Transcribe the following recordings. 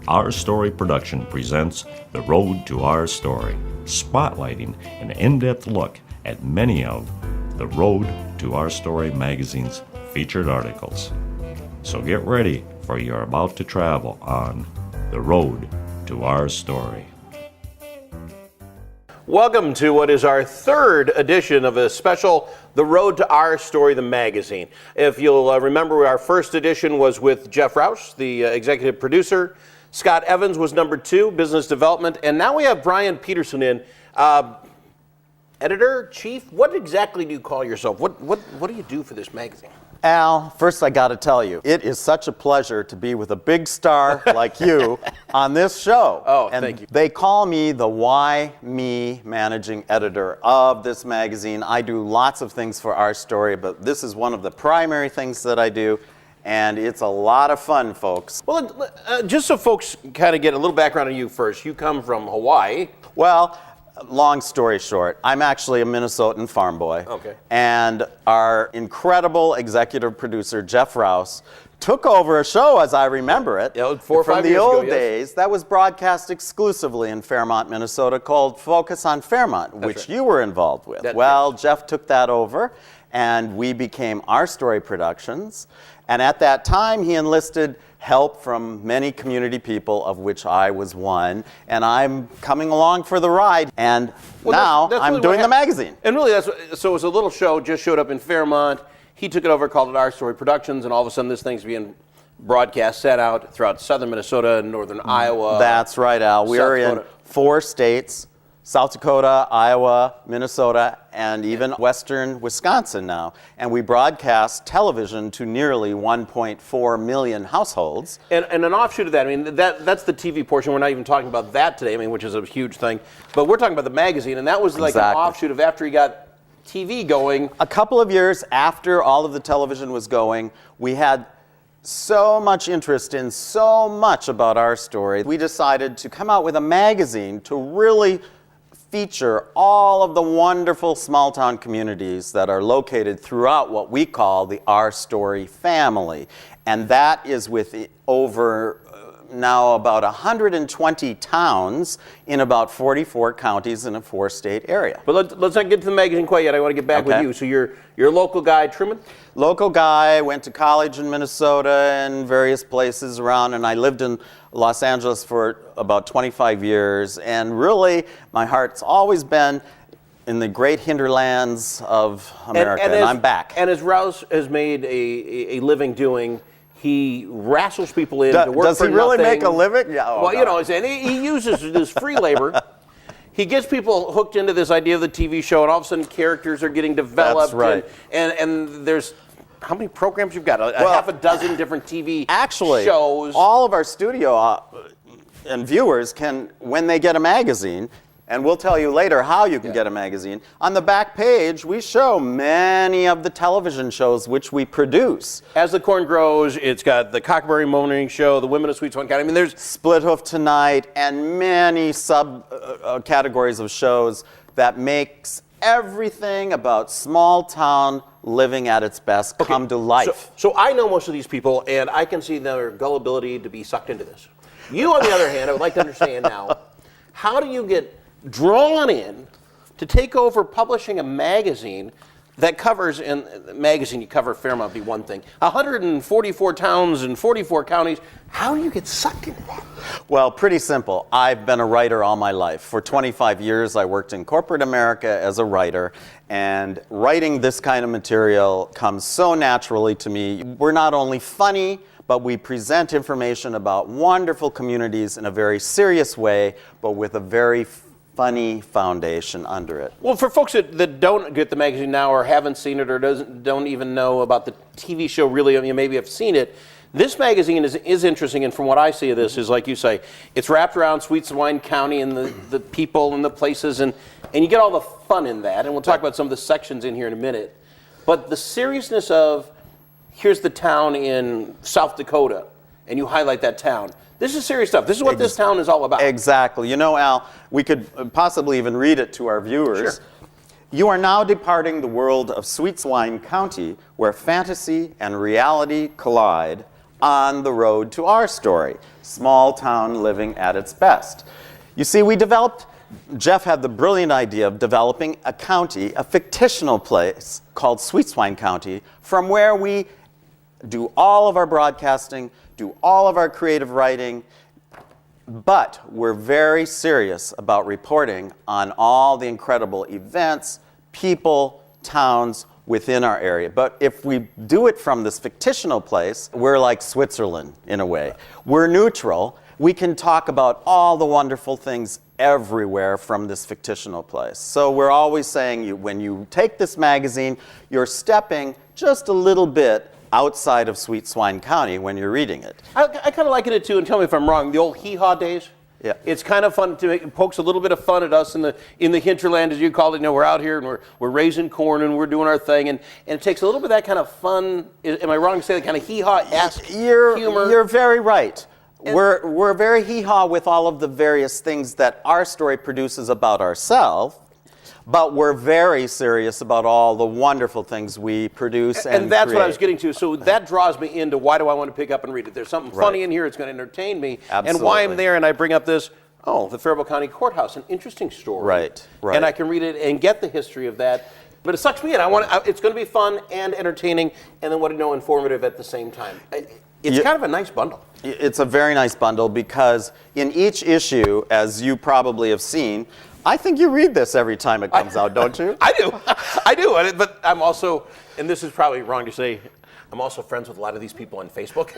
Our Story Production presents The Road to Our Story, spotlighting an in-depth look at many of The Road to Our Story magazine's featured articles. So get ready, for you're about to travel on The Road to Our Story. Welcome to what is our third edition of a special The Road to Our Story, the magazine. If you'll remember, our first edition was with Jeff Rouse, the executive producer. Scott Evans was number 2, business development. And now we have Brian Peterson in, editor, chief. What exactly do you call yourself? What do you do for this magazine? Al, first I got to tell you, it is such a pleasure to be with a big star like you on this show. Oh, and thank you. They call me the Why Me managing editor of this magazine. I do lots of things for Our Story, but this is one of the primary things that I do, and it's a lot of fun, folks. Well, just so folks kind of get a little background on you first. You come from Hawaii. Well, long story short, I'm actually a Minnesotan farm boy. Okay. And our incredible executive producer, Jeff Rouse, took over a show, as I remember it, Yeah, 4 or 5 from the years ago, old yes. days that was broadcast exclusively in Fairmont, Minnesota, called Focus on Fairmont, which right. you were involved with. Jeff took that over, and we became Our Story Productions. And at that time, he enlisted help from many community people, of which I was one, and I'm coming along for the ride. And now that's I'm really doing what the magazine. And really, so it was a little show, just showed up in Fairmont. He took it over, called it Our Story Productions, and all of a sudden this thing's being broadcast, set out throughout southern Minnesota and northern Iowa. That's right, Al. We are in 4 states: South Dakota, Iowa, Minnesota, and even western Wisconsin now. And we broadcast television to nearly 1.4 million households. And an offshoot of that, I mean, that's the TV portion. We're not even talking about that today, I mean, which is a huge thing. But we're talking about the magazine, and that was like Exactly. an offshoot of after he got TV going. A couple of years after all of the television was going, we had so much interest in so much about Our Story. We decided to come out with a magazine to really feature all of the wonderful small town communities that are located throughout what we call the Our Story family. And that is with over now about 120 towns in about 44 counties in a 4-state area. But let's not get to the magazine quite yet. I want to get back with Okay. you. So you're a local guy, Truman? Local guy, went to college in Minnesota and various places around, and I lived in Los Angeles for about 25 years, and really my heart's always been in the great hinterlands of America, and I'm back. And as Rouse has made a living doing, he wrestles people in to work Does for he really nothing. make a living? Yeah. Oh, Well, God. you know, and he uses this free labor. He gets people hooked into this idea of the TV show, and all of a sudden characters are getting developed. That's right. And there's, how many programs you've got? A half a dozen different TV shows. All of our studio and viewers can, when they get a magazine, and we'll tell you later how you can get a magazine, on the back page we show many of the television shows which we produce. As the Corn Grows, it's got the Cockburry Morning Show, the Women of Sweet Swan County. I mean, there's Split Hoof Tonight, and many categories of shows that makes everything about small town living at its best come to life. So I know most of these people, and I can see their gullibility to be sucked into this. You, on the other hand, I would like to understand now, how do you get drawn in to take over publishing a magazine that covers, in the magazine you cover Fairmont be one thing, 144 towns and 44 counties. How do you get sucked into that? Well, pretty simple. I've been a writer all my life. For 25 years, I worked in corporate America as a writer, and writing this kind of material comes so naturally to me. We're not only funny, but we present information about wonderful communities in a very serious way, but with a very funny foundation under it. Well, for folks that don't get the magazine now or haven't seen it or don't even know about the TV show really, I mean, maybe have seen it, this magazine is interesting, and from what I see of this is, like you say, it's wrapped around Sweet Swan County and the people and the places, and you get all the fun in that, and we'll talk about some of the sections in here in a minute. But the seriousness of, here's the town in South Dakota, and you highlight that town. This is serious stuff. This is what this town is all about. Exactly. You know, Al, we could possibly even read it to our viewers. Sure. You are now departing the world of Sweet Swan County, where fantasy and reality collide, on the road to our story, small town living at its best. You see, Jeff had the brilliant idea of developing a county, a fictional place called Sweet Swine County, from where we do all of our broadcasting, do all of our creative writing, but we're very serious about reporting on all the incredible events, people, towns within our area. But if we do it from this fictional place, we're like Switzerland in a way. We're neutral. We can talk about all the wonderful things everywhere from this fictional place. So we're always saying when you take this magazine, you're stepping just a little bit outside of Sweet Swine County when you're reading it. I kind of liken it to, and tell me if I'm wrong, the old hee-haw days. Yeah. It's kind of fun to make, it pokes a little bit of fun at us in the hinterland, as you call it. You know, we're out here and we're raising corn and we're doing our thing, and it takes a little bit of that kind of fun. Am I wrong to say that kind of hee-haw-esque humor? You're very right. We're very hee-haw with all of the various things that our story produces about ourselves, but we're very serious about all the wonderful things we produce and that's create. what I was getting to. So that draws me into why do I want to pick up and read it? There's something funny in here. It's going to entertain me. Absolutely. And why I'm there, and I bring up this, the Faribault County Courthouse, an interesting story. Right. And I can read it and get the history of that. But it sucks me in. It's going to be fun and entertaining, and then informative at the same time. It's kind of a nice bundle. It's a very nice bundle because in each issue, as you probably have seen, I think you read this every time it comes out, don't you? I do. I do. But I'm also, and this is probably wrong to say, I'm also friends with a lot of these people on Facebook.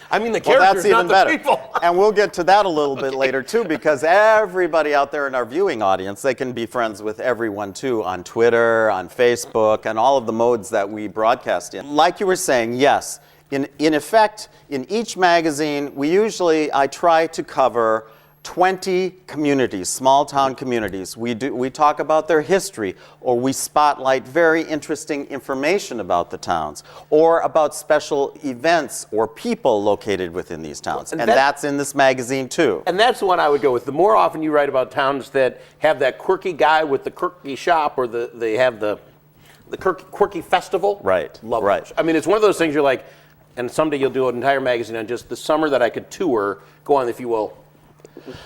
I mean, the characters, that's even not the better. people. And we'll get to that a little bit later, too, because everybody out there in our viewing audience, they can be friends with everyone, too, on Twitter, on Facebook, and all of the modes that we broadcast in. Like you were saying, yes, in effect, in each magazine, I try to cover 20 communities, small town communities. We talk about their history, or we spotlight very interesting information about the towns, or about special events or people located within these towns. And that's in this magazine too. And that's the one I would go with. The more often you write about towns that have that quirky guy with the quirky shop, or they have the quirky festival. Right. Love right. those. I mean, it's one of those things you're like, and someday you'll do an entire magazine on just the summer that I could tour, go on, if you will,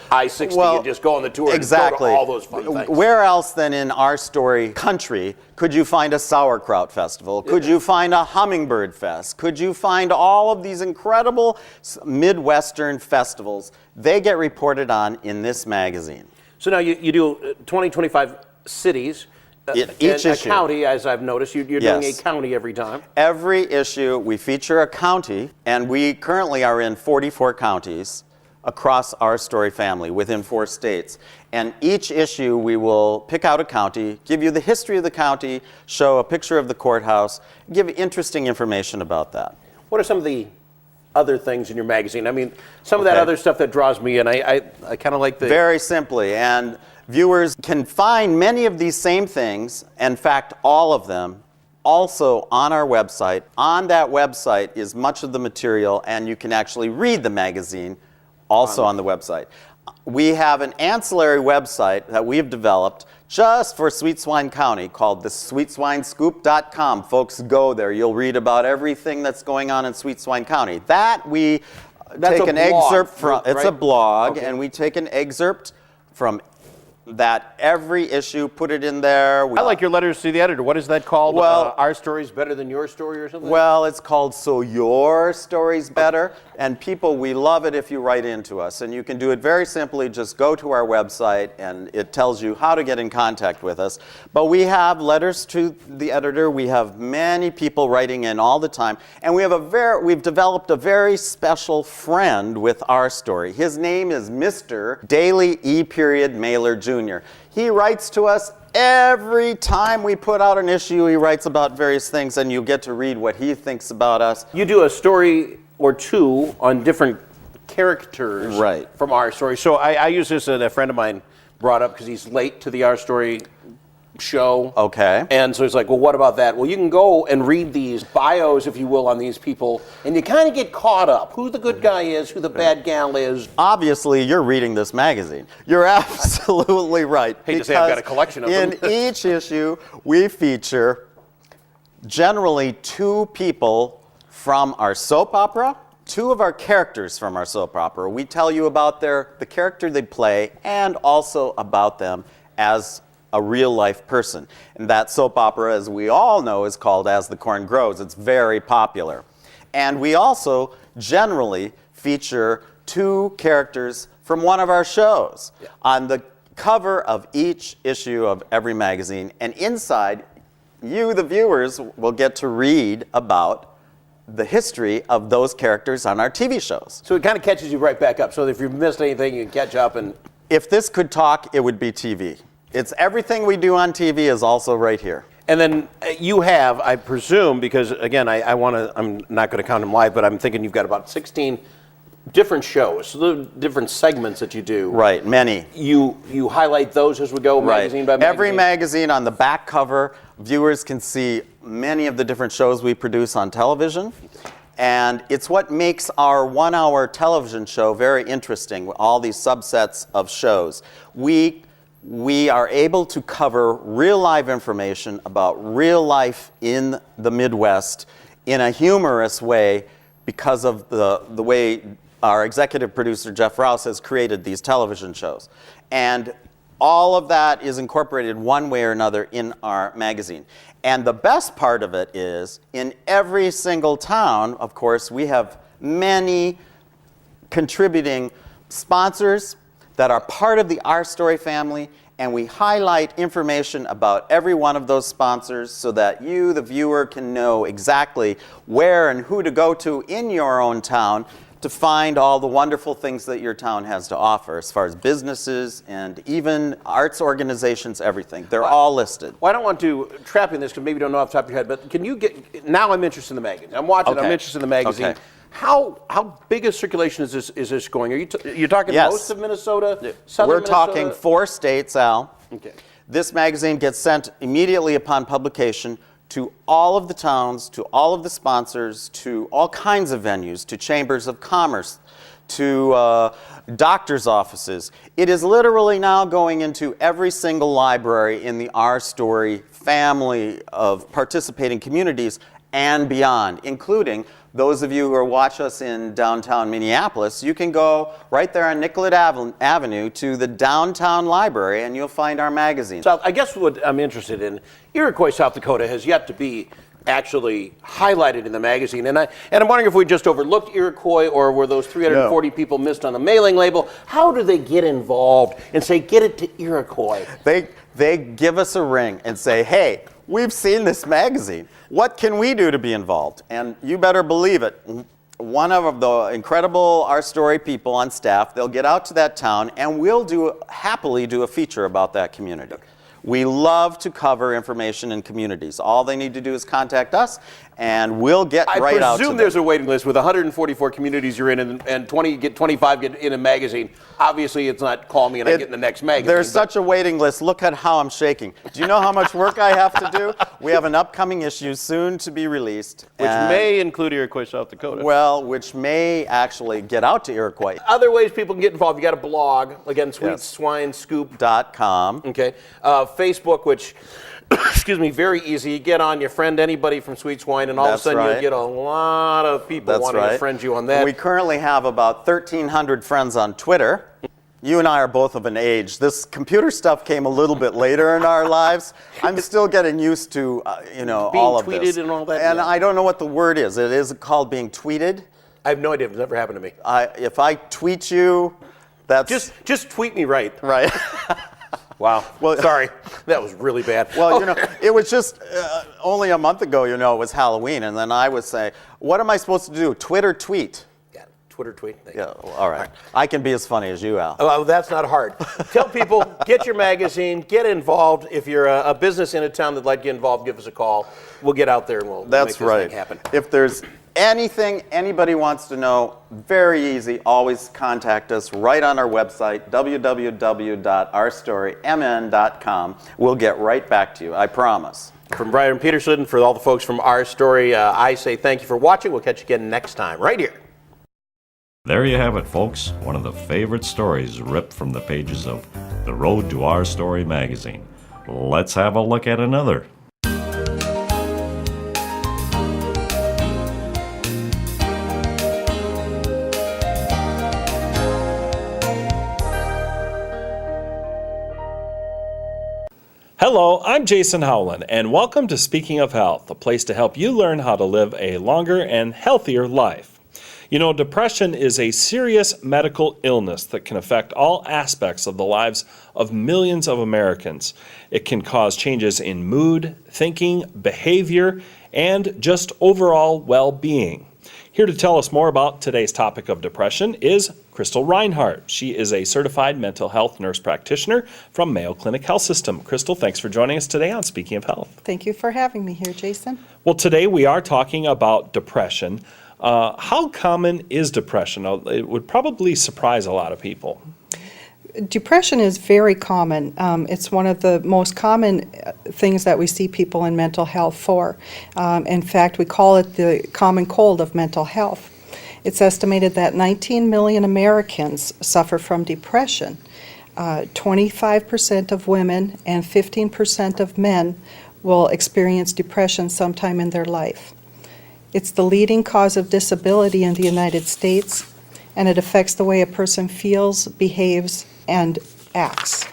I-60 and just go on the tour exactly. and go to all those fun things. Where else than in our story country could you find a sauerkraut festival? Could you find a hummingbird fest? Could you find all of these incredible Midwestern festivals? They get reported on in this magazine. So now you do 20, 25 cities. Each issue. A county, as I've noticed. You're doing a county every time. Every issue, we feature a county, and we currently are in 44 counties across our story family within 4 states. And each issue, we will pick out a county, give you the history of the county, show a picture of the courthouse, give interesting information about that. What are some of the other things in your magazine? I mean, some of that other stuff that draws me in. I kind of like the... Very simply, and viewers can find many of these same things, in fact, all of them, also on our website. On that website is much of the material, and you can actually read the magazine also on the website. We have an ancillary website that we've developed just for Sweet Swine County called the SweetSwineScoop.com. Folks, go there. You'll read about everything that's going on in Sweet Swine County. That's take an excerpt from. It's a blog, and we take an excerpt from that every issue, put it in there. I like your letters to the editor. What is that called? Well, Our Story's Better Than Your Story or something? Well, it's called So Your Story's Better. And people, we love it if you write into us. And you can do it very simply. Just go to our website, and it tells you how to get in contact with us. But we have letters to the editor. We have many people writing in all the time. And we've developed a very special friend with Our Story. His name is Mr. Daily E. Mailer Jr. He writes to us every time we put out an issue. He writes about various things, and you get to read what he thinks about us. You do a story or two on different characters from Our Story. So I use this that a friend of mine brought up because he's late to the Our Story show. Okay. And so he's like, well, what about that? Well, you can go and read these bios, if you will, on these people, and you kind of get caught up. Who the good guy is, who the bad gal is. Obviously, you're reading this magazine. You're absolutely right. Hate to say I've got a collection of them. In each issue, we feature generally 2 people from our soap opera two of our characters from our soap opera. We tell you about the character they play and also about them as a real-life person. And that soap opera, as we all know, is called As the Corn Grows. It's very popular. And we also generally feature two characters from one of our shows on the cover of each issue of every magazine. And inside, you, the viewers, will get to read about the history of those characters on our TV shows. So it kind of catches you right back up. So if you've missed anything, you can catch up. And If this could talk, it would be TV. It's everything we do on TV is also right here. And then you have, I presume, because again, I'm not going to count them live, but I'm thinking you've got about 16 different shows, so different segments that you do. Right, many. You highlight those as we go, magazine by magazine? Every magazine on the back cover, viewers can see many of the different shows we produce on television. And it's what makes our 1-hour television show very interesting, all these subsets of shows. We are able to cover real live information about real life in the Midwest in a humorous way because of the way our executive producer, Jeff Rouse, has created these television shows. And all of that is incorporated one way or another in our magazine. And the best part of it is, in every single town, of course, we have many contributing sponsors that are part of the Our Story family, and we highlight information about every one of those sponsors so that you, the viewer, can know exactly where and who to go to in your own town to find all the wonderful things that your town has to offer as far as businesses and even arts organizations, everything. They're all listed. Well, I don't want to trap you in this because maybe you don't know off the top of your head, but can you now I'm interested in the magazine. I'm watching, Okay. I'm interested in the magazine. Okay. How big a circulation is this going? Are you talking Yes. most of Minnesota? Southern We're Minnesota? talking 4 states, Al. Okay. This magazine gets sent immediately upon publication to all of the towns, to all of the sponsors, to all kinds of venues, to chambers of commerce, to doctors' offices. It is literally now going into every single library in the Our Story family of participating communities and beyond, including those of you who watch us in downtown Minneapolis. You can go right there on Nicollet Avenue to the downtown library and you'll find our magazine. South, I guess what I'm interested in, Iroquois, South Dakota has yet to be actually highlighted in the magazine. And I'm wondering if we just overlooked Iroquois or were those 340 people missed on the mailing label? How do they get involved and say, get it to Iroquois? They give us a ring and say, hey, we've seen this magazine. What can we do to be involved? And you better believe it. One of the incredible Our Story people on staff, they'll get out to that town and we'll happily do a feature about that community. We love to cover information in communities. All they need to do is contact us, and we'll get right out to them. I presume there's a waiting list with 144 communities you're in, and 25 get in a magazine. Obviously, it's not call me and I get in the next magazine. There's such a waiting list. Look at how I'm shaking. Do you know how much work I have to do? We have an upcoming issue soon to be released. Which may include Iroquois, South Dakota. Well, which may actually get out to Iroquois. Other ways people can get involved. You got a blog, again, SweetSwineScoop. .com. Okay. Facebook, which, excuse me, very easy. You get on, you friend anybody from Sweet Swine, and all of a sudden you get a lot of people wanting to friend you on that. We currently have about 1,300 friends on Twitter. You and I are both of an age. This computer stuff came a little bit later in our lives. I'm still getting used to, all of this. Being tweeted and all that. And yeah. I don't know what the word is. It is called being tweeted. I have no idea. It's never happened to me. If I tweet you, that's... Just tweet me right. Right. Wow. Well, sorry. That was really bad. Well, it was just only a month ago, it was Halloween. And then I would say, what am I supposed to do? Twitter tweet? Yeah, Twitter tweet. Yeah, well, all right. I can be as funny as you, Al. Oh, that's not hard. Tell people, get your magazine, get involved. If you're a business in a town that'd like to get involved, give us a call. We'll get out there and we'll make this thing happen. If there's anything anybody wants to know, very easy. Always contact us right on our website, www.ourstorymn.com. We'll get right back to you, I promise. From Brian Peterson, for all the folks from Our Story, I say thank you for watching. We'll catch you again next time, right here. There you have it, folks. One of the favorite stories ripped from the pages of The Road to Our Story magazine. Let's have a look at another. Hello, I'm Jason Howland, and welcome to Speaking of Health, a place to help you learn how to live a longer and healthier life. You know, depression is a serious medical illness that can affect all aspects of the lives of millions of Americans. It can cause changes in mood, thinking, behavior, and just overall well-being. Here to tell us more about today's topic of depression is Crystal Reinhardt. She is a certified mental health nurse practitioner from Mayo Clinic Health System. Crystal, thanks for joining us today on Speaking of Health. Thank you for having me here, Jason. Well, today we are talking about depression. How common is depression? It would probably surprise a lot of people. Depression is very common. It's one of the most common things that we see people in mental health for. In fact, we call it the common cold of mental health. It's estimated that 19 million Americans suffer from depression. 25% of women and 15% of men will experience depression sometime in their life. It's the leading cause of disability in the United States, and it affects the way a person feels, behaves, and acts.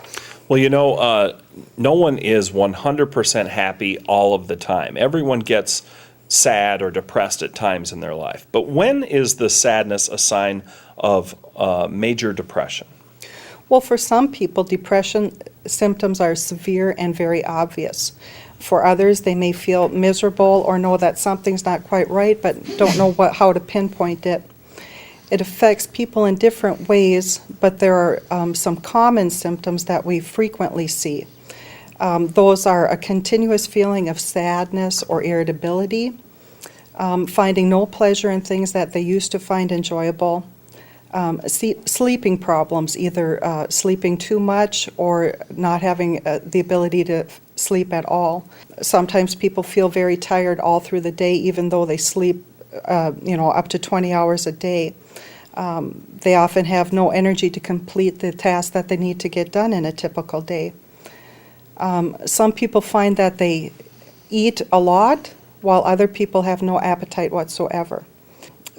Well, you know, no one is 100% happy all of the time. Everyone gets sad or depressed at times in their life. But when is the sadness a sign of major depression? Well, for some people, depression symptoms are severe and very obvious. For others, they may feel miserable or know that something's not quite right, but don't know how to pinpoint it. It affects people in different ways, but there are some common symptoms that we frequently see. Those are a continuous feeling of sadness or irritability, finding no pleasure in things that they used to find enjoyable, sleeping problems, either sleeping too much or not having the ability to sleep at all. Sometimes people feel very tired all through the day, even though they sleep up to 20 hours a day. They often have no energy to complete the tasks that they need to get done in a typical day. Some people find that they eat a lot, while other people have no appetite whatsoever.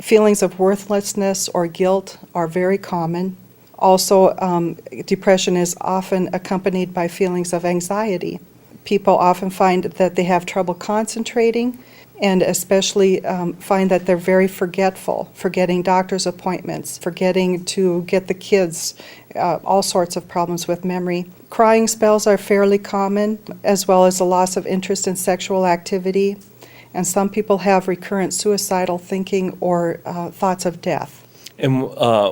Feelings of worthlessness or guilt are very common. Also, depression is often accompanied by feelings of anxiety. People often find that they have trouble concentrating, and especially find that they're very forgetful, forgetting doctor's appointments, forgetting to get the kids, all sorts of problems with memory. Crying spells are fairly common, as well as a loss of interest in sexual activity, and some people have recurrent suicidal thinking or thoughts of death. And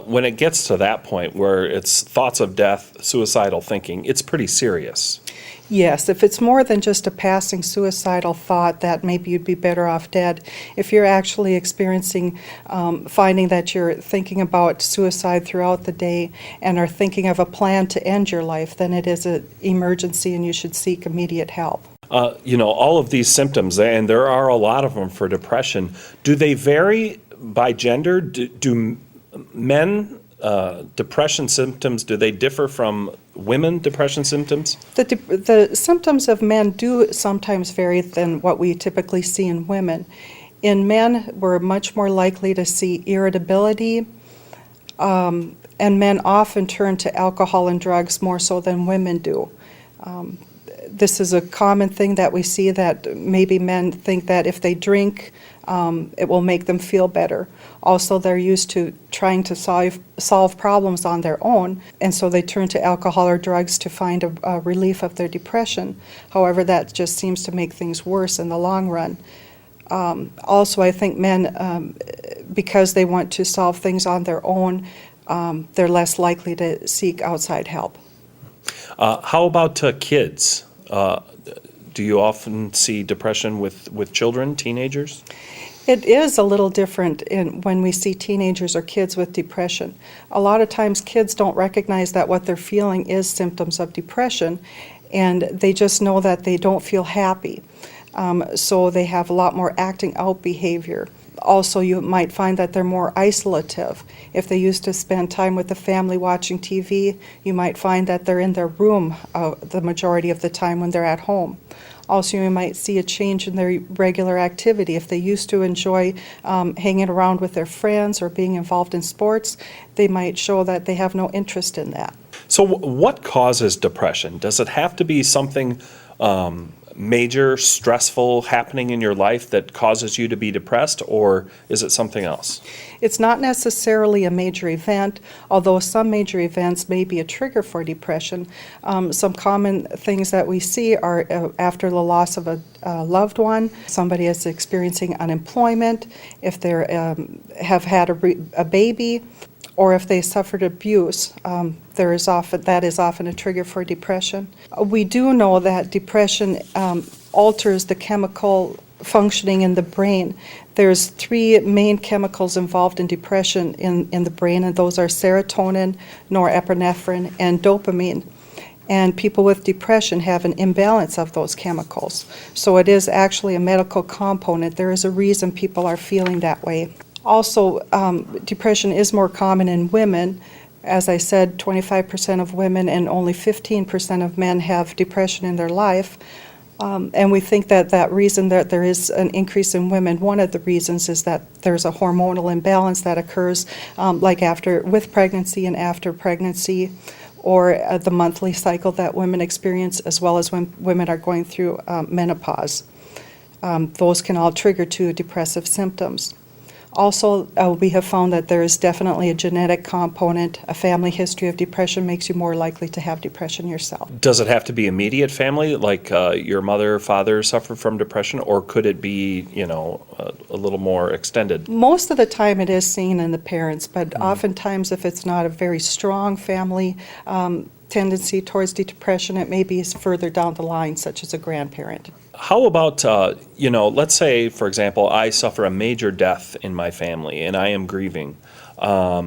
when it gets to that point where it's thoughts of death, suicidal thinking, it's pretty serious. Yes, if it's more than just a passing suicidal thought that maybe you'd be better off dead, if you're actually experiencing, finding that you're thinking about suicide throughout the day and are thinking of a plan to end your life, then it is an emergency and you should seek immediate help. All of these symptoms, and there are a lot of them for depression, do they vary by gender? Do men depression symptoms, do they differ from women depression symptoms? The symptoms of men do sometimes vary than what we typically see in women. In men, we're much more likely to see irritability, and men often turn to alcohol and drugs more so than women do. This is a common thing that we see, that maybe men think that if they drink, it will make them feel better. Also, they're used to trying to solve problems on their own, and so they turn to alcohol or drugs to find a relief of their depression. However, that just seems to make things worse in the long run. Also, I think men, because they want to solve things on their own, they're less likely to seek outside help. How about kids? Do you often see depression with children, teenagers? It is a little different when we see teenagers or kids with depression. A lot of times kids don't recognize that what they're feeling is symptoms of depression, and they just know that they don't feel happy. So they have a lot more acting out behavior. Also, you might find that they're more isolative. If they used to spend time with the family watching TV, you might find that they're in their room the majority of the time when they're at home. Also, you might see a change in their regular activity. If they used to enjoy hanging around with their friends or being involved in sports, they might show that they have no interest in that. So what causes depression? Does it have to be something major stressful happening in your life that causes you to be depressed, or is it something else? It's not necessarily a major event, although some major events may be a trigger for depression. Some common things that we see are after the loss of a loved one, somebody is experiencing unemployment, if they have had a baby, or if they suffered abuse. That is often a trigger for depression. We do know that depression alters the chemical functioning in the brain. There's 3 main chemicals involved in depression in the brain, and those are serotonin, norepinephrine, and dopamine. And people with depression have an imbalance of those chemicals. So it is actually a medical component. There is a reason people are feeling that way. Also, depression is more common in women. As I said, 25% of women and only 15% of men have depression in their life. And we think that reason that there is an increase in women, one of the reasons is that there's a hormonal imbalance that occurs like with pregnancy and after pregnancy, or the monthly cycle that women experience, as well as when women are going through menopause. Those can all trigger to depressive symptoms. Also, we have found that there is definitely a genetic component. A family history of depression makes you more likely to have depression yourself. Does it have to be immediate family, like your mother or father suffered from depression, or could it be, a little more extended? Most of the time it is seen in the parents, but oftentimes if it's not a very strong family tendency towards depression, it may be further down the line, such as a grandparent. How about, let's say, for example, I suffer a major death in my family and I am grieving. At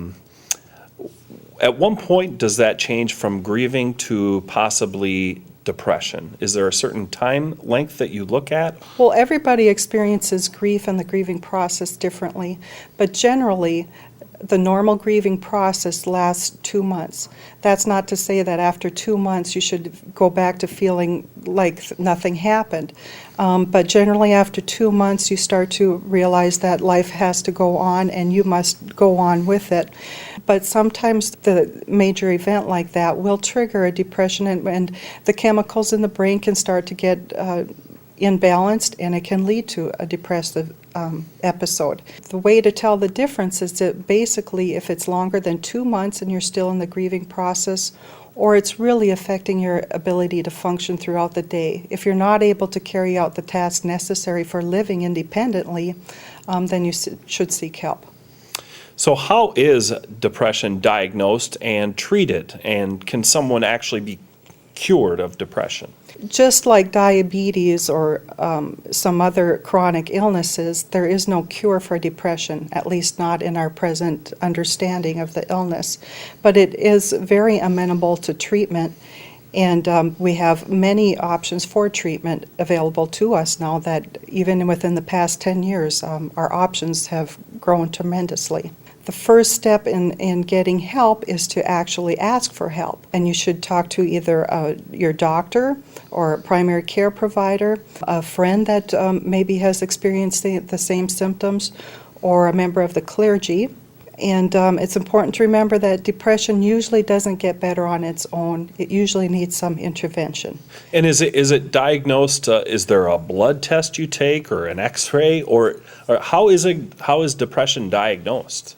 one point, does that change from grieving to possibly depression? Is there a certain time length that you look at? Well, everybody experiences grief and the grieving process differently, but generally, the normal grieving process lasts 2 months. That's not to say that after 2 months you should go back to feeling like nothing happened. But generally after 2 months you start to realize that life has to go on and you must go on with it. But sometimes the major event like that will trigger a depression, and the chemicals in the brain can start to get imbalanced, and it can lead to a depressive episode. The way to tell the difference is that basically if it's longer than 2 months and you're still in the grieving process, or it's really affecting your ability to function throughout the day. If you're not able to carry out the tasks necessary for living independently, then you should seek help. So how is depression diagnosed and treated, and can someone actually be cured of depression? Just like diabetes or some other chronic illnesses, there is no cure for depression, at least not in our present understanding of the illness. But it is very amenable to treatment, and we have many options for treatment available to us now that even within the past 10 years, our options have grown tremendously. The first step in getting help is to actually ask for help. And you should talk to either your doctor or a primary care provider, a friend that maybe has experienced the same symptoms, or a member of the clergy. And it's important to remember that depression usually doesn't get better on its own. It usually needs some intervention. And is it diagnosed, is there a blood test you take or an x-ray, or how is depression diagnosed?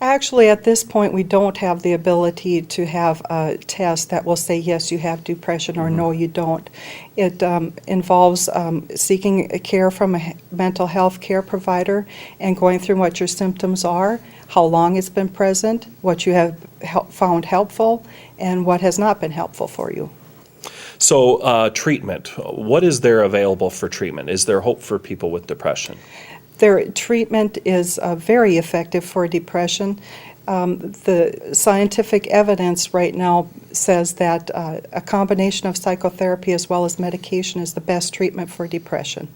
Actually, at this point, we don't have the ability to have a test that will say, yes, you have depression, or no, you don't. It involves seeking care from a mental health care provider and going through what your symptoms are, how long it's been present, what you have found helpful, and what has not been helpful for you. So treatment, what is there available for treatment? Is there hope for people with depression? Their treatment is very effective for depression. The scientific evidence right now says that a combination of psychotherapy as well as medication is the best treatment for depression.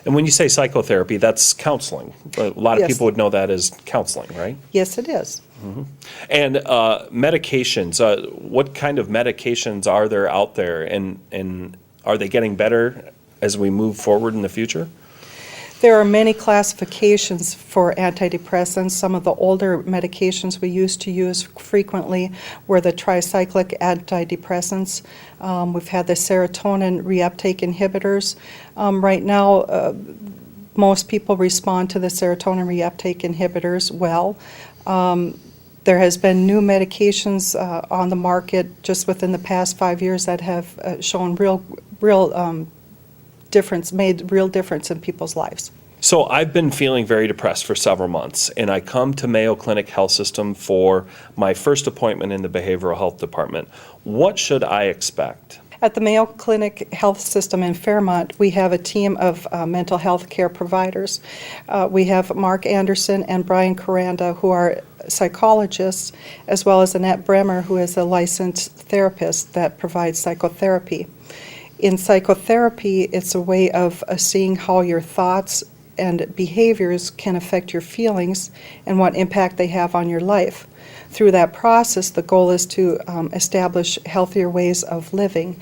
And when you say psychotherapy, that's counseling. A lot of Yes. people would know that as counseling, right? Yes, it is. And medications, what kind of medications are there out there, and are they getting better as we move forward in the future? There are many classifications for antidepressants. Some of the older medications we used to use frequently were the tricyclic antidepressants. We've had the serotonin reuptake inhibitors. Right now, most people respond to the serotonin reuptake inhibitors well. There has been new medications on the market just within the past 5 years that have shown real difference, made real difference in people's lives. So I've been feeling very depressed for several months, and I come to Mayo Clinic Health System for my first appointment in the behavioral health department. What should I expect? At the Mayo Clinic Health System in Fairmont, we have a team of mental health care providers. We have Mark Anderson and Brian Coranda, who are psychologists, as well as Annette Bremer, who is a licensed therapist that provides psychotherapy. In psychotherapy, it's a way of seeing how your thoughts and behaviors can affect your feelings and what impact they have on your life. Through that process, the goal is to establish healthier ways of living,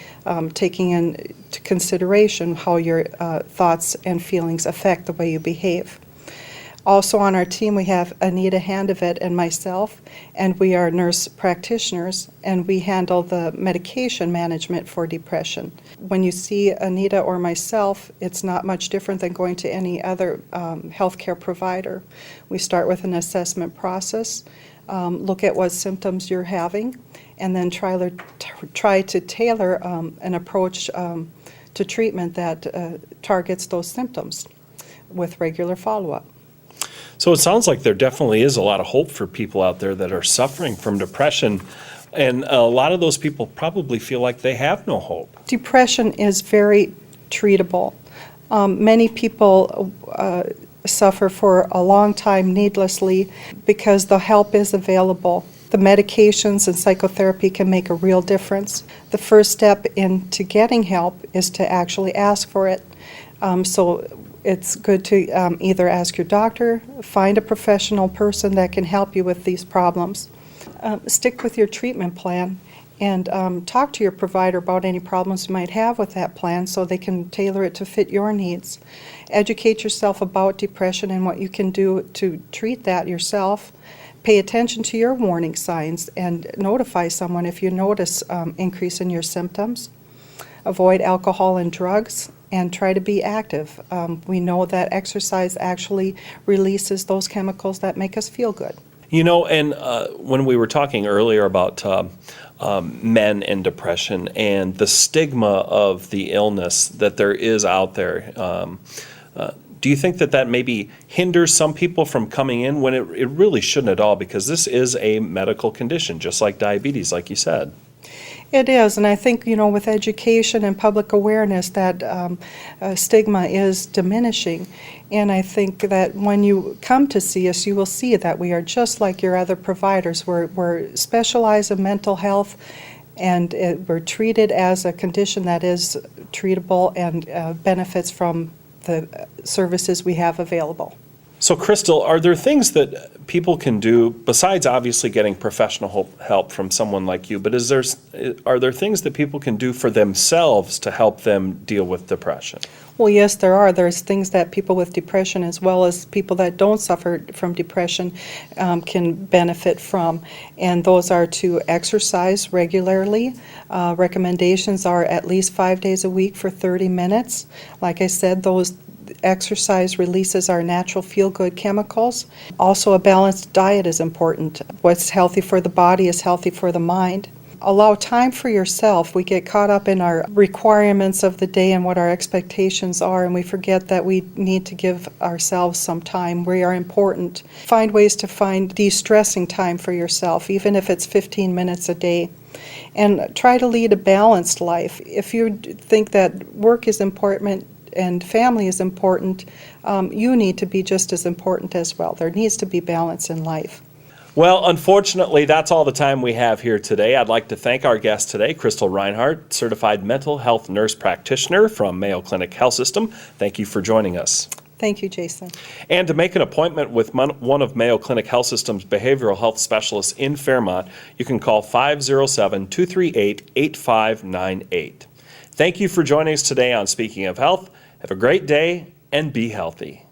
taking into consideration how your thoughts and feelings affect the way you behave. Also on our team, we have Anita Handevet and myself, and we are nurse practitioners, and we handle the medication management for depression. When you see Anita or myself, it's not much different than going to any other healthcare provider. We start with an assessment process, look at what symptoms you're having, and then try to tailor an approach to treatment that targets those symptoms with regular follow-up. So it sounds like there definitely is a lot of hope for people out there that are suffering from depression, and a lot of those people probably feel like they have no hope. Depression is very treatable. Many people suffer for a long time needlessly because the help is available. The medications and psychotherapy can make a real difference. The first step into getting help is to actually ask for it. So it's good to either ask your doctor, find a professional person that can help you with these problems. Stick with your treatment plan and talk to your provider about any problems you might have with that plan so they can tailor it to fit your needs. Educate yourself about depression and what you can do to treat that yourself. Pay attention to your warning signs and notify someone if you notice increase in your symptoms. Avoid alcohol and drugs, and try to be active. We know that exercise actually releases those chemicals that make us feel good. You know, and when we were talking earlier about men and depression and the stigma of the illness that there is out there, do you think that that maybe hinders some people from coming in when it really shouldn't at all, because this is a medical condition, just like diabetes, like you said? It is, and I think, you know, with education and public awareness, that stigma is diminishing. And I think that when you come to see us, you will see that we are just like your other providers. We're specialized in mental health, and we're treated as a condition that is treatable and benefits from the services we have available. So, Crystal, are there things that people can do besides obviously getting professional help from someone like you? But are there things that people can do for themselves to help them deal with depression? Well, yes, there are. There's things that people with depression, as well as people that don't suffer from depression, can benefit from, and those are to exercise regularly. Recommendations are at least 5 days a week for 30 minutes. Like I said, those exercise releases our natural feel-good chemicals. Also, a balanced diet is important. What's healthy for the body is healthy for the mind. Allow time for yourself. We get caught up in our requirements of the day and what our expectations are, and we forget that we need to give ourselves some time. We are important. Find ways to find de-stressing time for yourself, even if it's 15 minutes a day. And try to lead a balanced life. If you think that work is important and family is important, you need to be just as important as well. There needs to be balance in life. Well, unfortunately, that's all the time we have here today. I'd like to thank our guest today, Crystal Reinhardt, certified mental health nurse practitioner from Mayo Clinic Health System. Thank you for joining us. Thank you, Jason. And to make an appointment with one of Mayo Clinic Health System's behavioral health specialists in Fairmont, you can call 507-238-8598. Thank you for joining us today on Speaking of Health. Have a great day and be healthy.